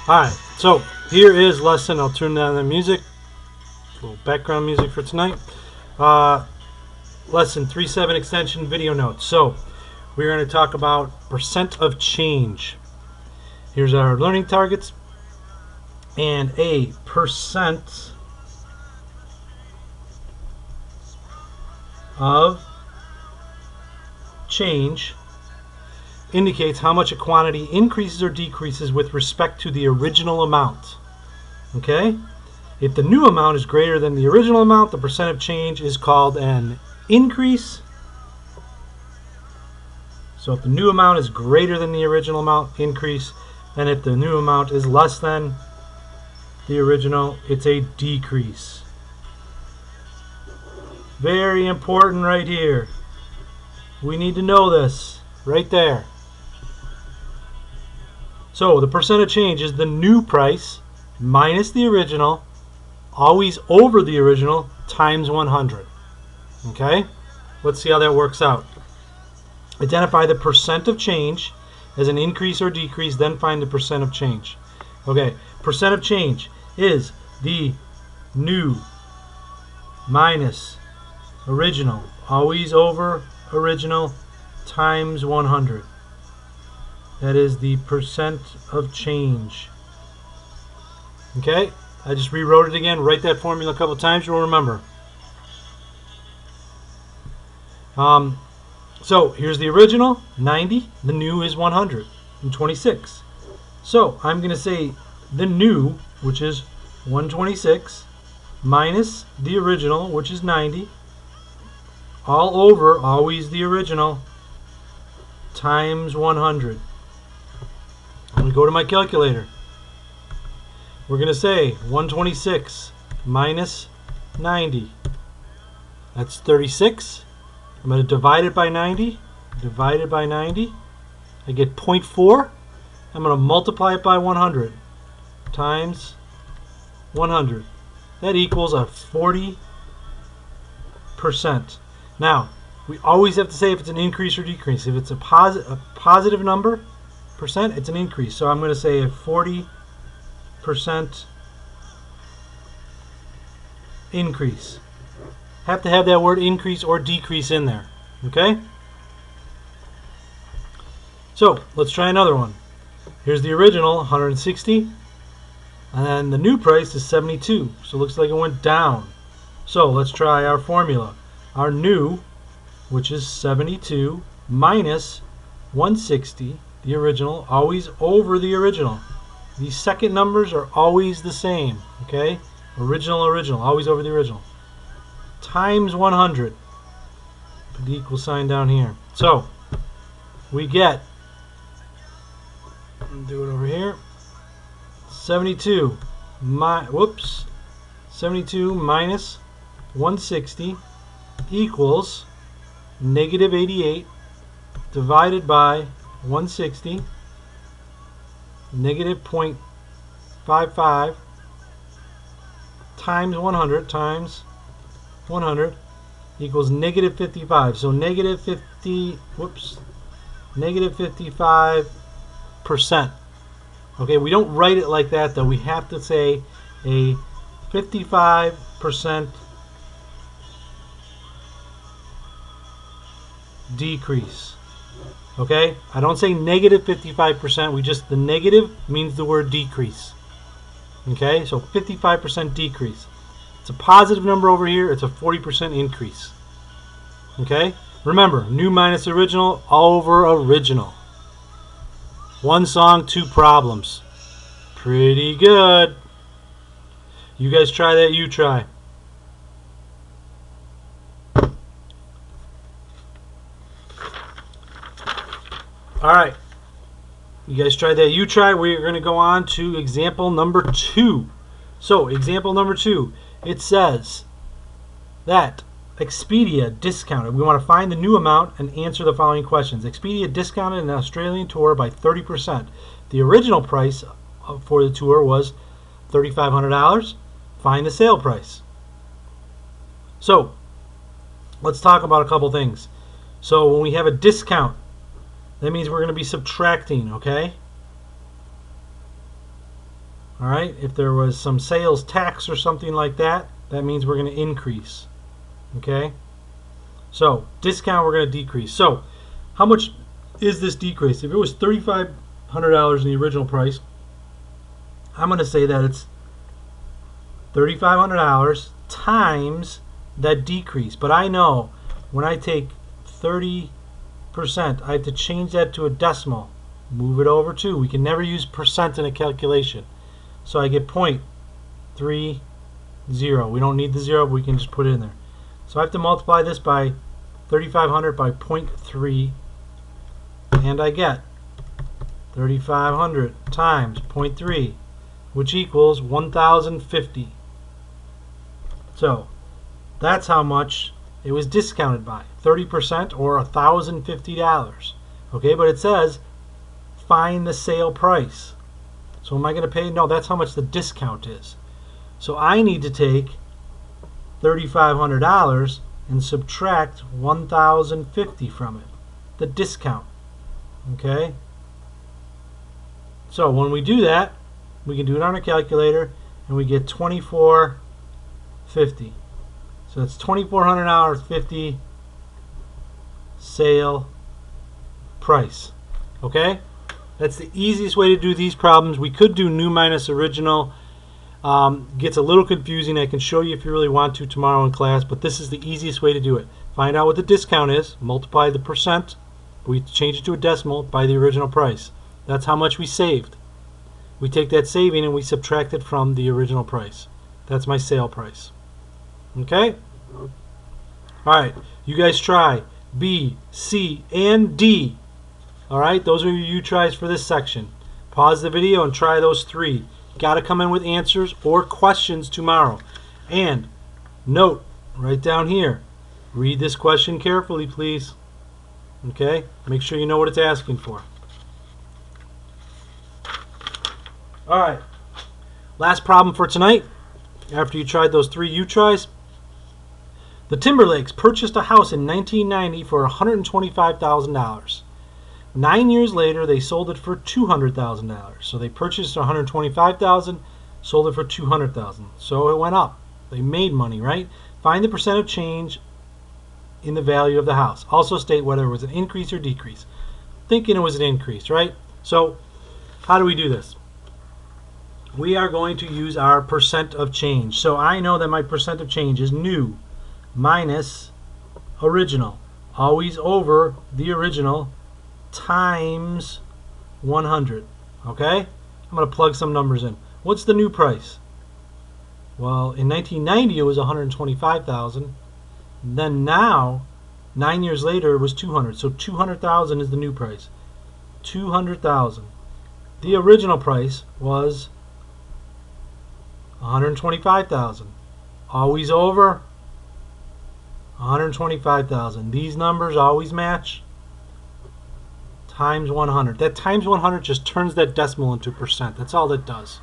Alright, so here is lesson. I'll turn down the music. A little background music for tonight. Lesson 3.7 extension video notes. So we're going to talk about percent of change. Here's our learning targets. And a percent of change indicates how much a quantity increases or decreases with respect to the original amount. Okay? If the new amount is greater than the original amount, the percent of change is called an increase. So if the new amount is greater than the original amount, increase. And if the new amount is less than the original, it's a decrease. Very important right here. We need to know this right there. So the percent of change is the new price minus the original, always over the original, times 100. Okay? Let's see how that works out. Identify the percent of change as an increase or decrease, then find the percent of change. Okay, percent of change is the new minus original, always over original, times 100. That is the percent of change. Okay, I just rewrote it again. Write that formula a couple times, you'll remember. So here's the original, 90. The new is 126. So I'm going to say the new, which is 126, minus the original, which is 90, all over, always the original, times 100. I'm going to go to my calculator. We're going to say 126 minus 90. That's 36. I'm going to divide it by 90. Divided by 90. I get 0.4. I'm going to multiply it by 100 times 100. That equals a 40%. Now, we always have to say if it's an increase or decrease. If it's a positive number, percent, it's an increase. So I'm going to say a 40% increase. Have to have that word increase or decrease in there. Okay? So let's try another one. Here's the original, 160. And then the new price is 72. So it looks like it went down. So let's try our formula. Our new, which is 72, minus 160, the original, always over the original. These second numbers are always the same. Okay? Original, always over the original. Times 100. Put the equal sign down here. So we get, do it over here, 72 72 minus 160 equals negative 88 divided by 160, negative 0.55 times 100 times 100 equals negative 55. So negative 55%. Okay, we don't write it like that though. We have to say a 55% decrease. Okay, I don't say negative 55%. We just, the negative means the word decrease. Okay, so 55% decrease. It's a positive number over here. It's a 40% increase. Okay, remember, new minus original over original. One song, two problems. Pretty good. You guys try that, you try. Alright. You guys try that, you try. We're going to go on to example number 2. So, example number 2. It says that Expedia discounted. We want to find the new amount and answer the following questions. Expedia discounted an Australian tour by 30%. The original price for the tour was $3,500. Find the sale price. So, let's talk about a couple things. So, when we have a discount, that means we're going to be subtracting, okay? All right, if there was some sales tax or something like that, that means we're going to increase. Okay, so discount, we're going to decrease. So how much is this decrease? If it was $3,500 in the original price, I'm going to say that it's $3,500 times that decrease. But I know when I take 30%, I have to change that to a decimal. Move it over to. We can never use percent in a calculation. So I get 0.30. We don't need the zero, but we can just put it in there. So I have to multiply this by 3,500 by 0.3, and I get 3,500 times 0.3, which equals 1,050. So that's how much it was discounted by, 30% or $1,050. Okay, but it says find the sale price. So am I going to pay? No, that's how much the discount is. So I need to take $3,500 and subtract 1,050 from it, the discount. Okay? So when we do that, we can do it on a calculator, and we get $2,450. So it's $2,400.50 sale price. Okay? That's the easiest way to do these problems. We could do new minus original. Gets a little confusing. I can show you if you really want to tomorrow in class, but this is the easiest way to do it. Find out what the discount is, multiply the percent, we change it to a decimal, by the original price. That's how much we saved. We take that saving and we subtract it from the original price. That's my sale price. Okay? Alright, you guys try B, C, and D. Alright, those are your U-tries for this section. Pause the video and try those three. Got to come in with answers or questions tomorrow. And note, right down here, read this question carefully, please. Okay? Make sure you know what it's asking for. Alright, last problem for tonight. After you tried those three U-tries, the Timberlakes purchased a house in 1990 for $125,000. 9 years later, they sold it for $200,000. So they purchased $125,000, sold it for $200,000. So it went up. They made money, right? Find the percent of change in the value of the house. Also state whether it was an increase or decrease. Thinking it was an increase, right? So how do we do this? We are going to use our percent of change. So I know that my percent of change is new minus original. Always over the original times 100. Okay? I'm going to plug some numbers in. What's the new price? Well, in 1990 it was $125,000. Then now, 9 years later, it was $200,000. So $200,000 is the new price. $200,000. The original price was $125,000. Always over $125,000. These numbers always match. Times 100. That times 100 just turns that decimal into percent. That's all that does.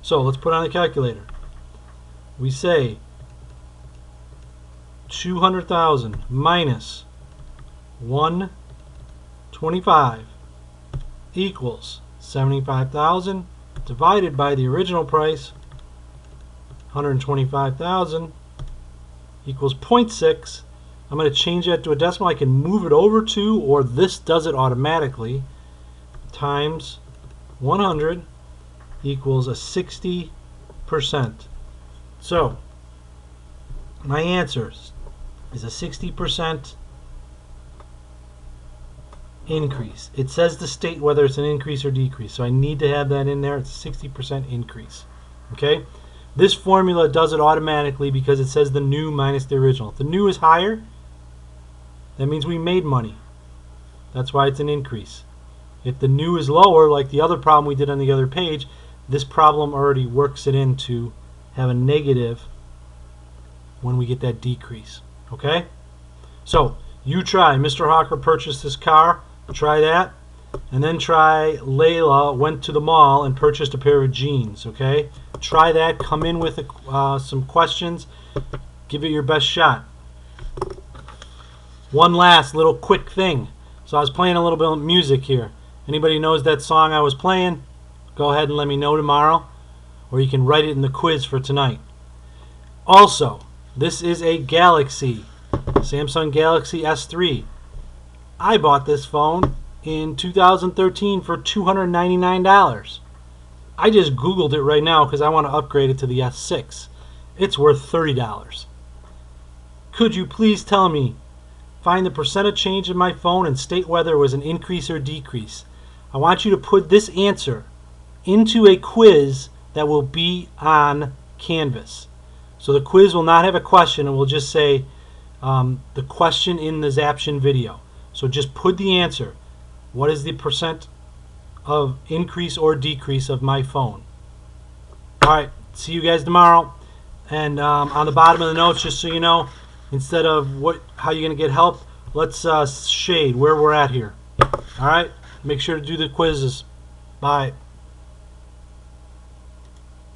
So let's put on the calculator. We say 200,000 minus 125 equals 75,000 divided by the original price, 125,000, equals 0.6. I'm going to change that to a decimal. I can move it over to, or this does it automatically, times 100 equals a 60%. So my answer is a 60% increase. It says to state whether it's an increase or decrease, so I need to have that in there. It's a 60% increase. Okay? This formula does it automatically because it says the new minus the original. If the new is higher, that means we made money. That's why it's an increase. If the new is lower, like the other problem we did on the other page, this problem already works it in to have a negative when we get that decrease. Okay? So, you try. Mr. Hawker purchased this car. Try that. And then try Layla went to the mall and purchased a pair of jeans. Okay? Try that. Come in with some questions. Give it your best shot. One last little quick thing. So I was playing a little bit of music here. Anybody knows that song I was playing? Go ahead and let me know tomorrow. or you can write it in the quiz for tonight. Also, this is a Galaxy, Samsung Galaxy S3. I bought this phone in 2013 for $299. I just Googled it right now because I want to upgrade it to the S6. It's worth $30. Could you please tell me, find the percent of change in my phone and state whether it was an increase or decrease? I want you to put this answer into a quiz that will be on Canvas. So the quiz will not have a question, and will just say the question in the Zaption video. So just put the answer. What is the percent of increase or decrease of my phone? Alright, see you guys tomorrow. And on the bottom of the notes, just so you know, instead of how you're going to get help, let's shade where we're at here. Alright, make sure to do the quizzes. Bye.